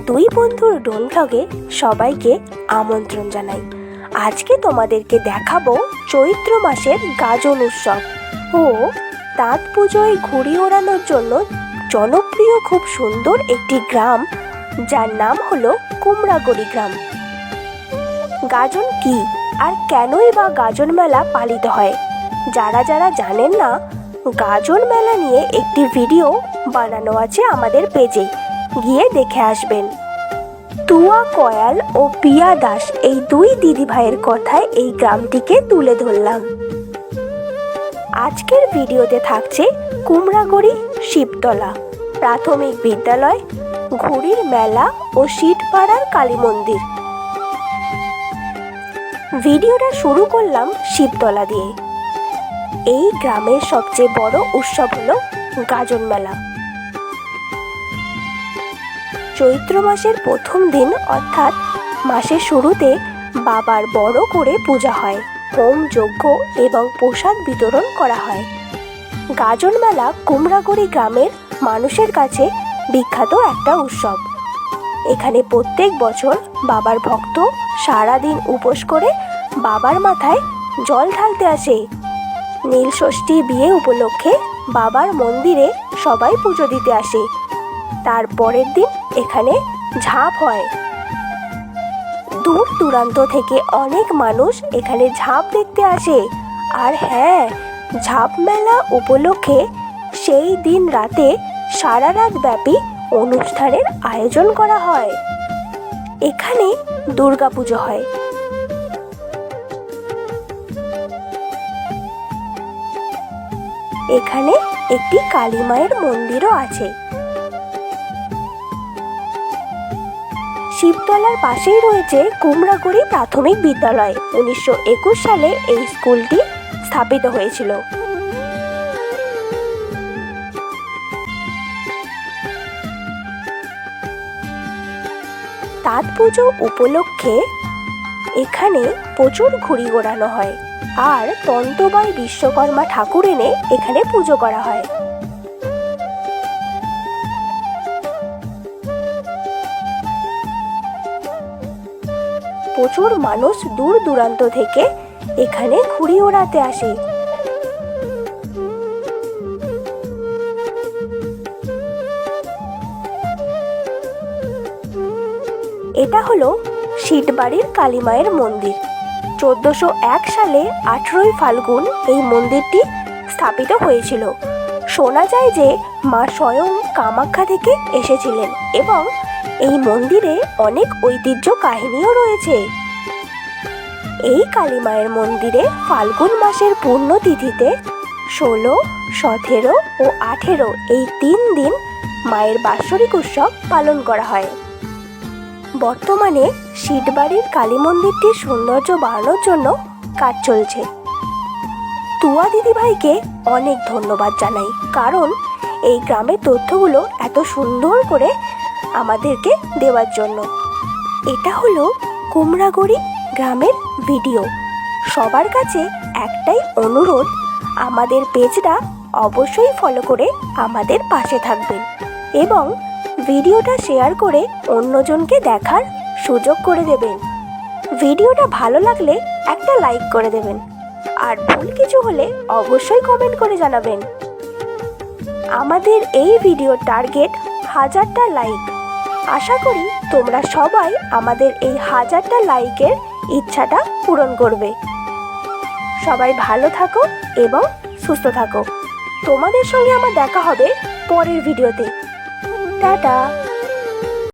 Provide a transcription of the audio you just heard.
দুই বন্ধুর ডোন ব্লগে সবাইকে আমন্ত্রণ জানাই। আজকে তোমাদেরকে দেখাবো চৈত্র মাসের গাজন উৎসব ও তাঁত পুজোয় ঘুড়ি ওড়ানোর জন্য জনপ্রিয় খুব সুন্দর একটি গ্রাম, যার নাম হলো কুমড়াগড়ি গ্রাম। গাজন কি আর কেনই বা গাজন মেলা পালিত হয়, যারা যারা জানেন না, গাজন মেলা নিয়ে একটি ভিডিও বানানো আছে আমাদের পেজে, গিয়ে দেখে আসবেন। তুয়া কয়াল ও পিয়া দাস এই দুই দিদি ভাইয়ের কথায় এই গ্রামটিকে তুলে ধরলাম। আজকের ভিডিওতে থাকছে কুমড়াগড়ি শিবতলা প্রাথমিক বিদ্যালয়, ঘুড়ির মেলা ও শীতপাড়ার কালী মন্দির। ভিডিওটা শুরু করলাম শিবতলা দিয়ে। এই গ্রামের সবচেয়ে বড় উৎসব হলো গাজন মেলা। চৈত্র মাসের প্রথম দিন অর্থাৎ মাসের শুরুতে বাবার বড় করে পূজা হয়, হোম যজ্ঞ এবং প্রসাদ বিতরণ করা হয়। গাজন মেলা কুমড়াগড়ি গ্রামের মানুষের কাছে বিখ্যাত একটা উৎসব। এখানে প্রত্যেক বছর বাবার ভক্ত সারাদিন উপোস করে বাবার মাথায় জল ঢালতে আসে। নীল ষষ্ঠী বিয়ে উপলক্ষে বাবার মন্দিরে সবাই পুজো দিতে আসে। তার পরের দিন এখানে ঝাঁপ হয়। দূর দূরান্ত থেকে অনেক মানুষ এখানে ঝাঁপ দেখতে আসে। আর হ্যাঁ, ঝাঁপ মেলা উপলক্ষে সেই দিন রাতে সারা রাত ব্যাপী অনুষ্ঠানের আয়োজন করা হয়। এখানে দুর্গাপুজো হয়। এখানে একটি কালী মায়ের মন্দিরও আছে। শিবতলার পাশেই রয়েছে কুমড়াগড়ি প্রাথমিক বিদ্যালয়। 1921 সালে এই স্কুলটি স্থাপিত হয়েছিল। তাঁত পুজো উপলক্ষে এখানে প্রচুর ঘুড়ি ওড়ানো হয় আর তন্তবাই বিশ্বকর্মা ঠাকুর এনে এখানে পুজো করা হয়। প্রচুর মানুষ দূর দূরান্ত থেকে এখানে ঘুড়ি ওড়াতে আসে। এটা হলো শীতবাড়ির কালী মায়ের মন্দির। 1401 সালে 18ই ফাল্গুন এই মন্দিরটি স্থাপিত হয়েছিল। শোনা যায় যে মা স্বয়ং কামাখ্যা থেকে এসেছিলেন এবং এই মন্দিরে অনেক ঐতিহ্য কাহিনীও রয়েছে। এই কালী মায়ের মন্দিরে ফাল্গুন মাসের পূর্ণতিথিতে 16, 17 ও 18 এই 3 দিন মায়ের বাৎসরিক উৎসব পালন করা হয়। বর্তমানে শীতবাড়ির কালী মন্দিরটির সৌন্দর্য বাড়ানোর জন্য কাজ চলছে। তুয়া দিদি ভাইকে অনেক ধন্যবাদ জানাই, কারণ এই গ্রামের তথ্যগুলো এত সুন্দর করে আমাদেরকে দেওয়ার জন্য। এটা হলো কুমড়াগড়ি গ্রামের ভিডিও। সবার কাছে একটাই অনুরোধ, আমাদের পেজটা অবশ্যই ফলো করে আমাদের পাশে থাকবেন এবং ভিডিওটা শেয়ার করে অন্যজনকে দেখার সুযোগ করে দেবেন। ভিডিওটা ভালো লাগলে একটা লাইক করে দেবেন, আর ভুল কিছু হলে অবশ্যই কমেন্ট করে জানাবেন। আমাদের এই ভিডিওর টার্গেট 1000টা লাইক। আশা করি তোমরা সবাই আমাদের এই 1000টা লাইকের ইচ্ছাটা পূরণ করবে। সবাই ভালো থাকো এবং সুস্থ থাকো। তোমাদের সঙ্গে আমার দেখা হবে পরের ভিডিওতে। টাটা।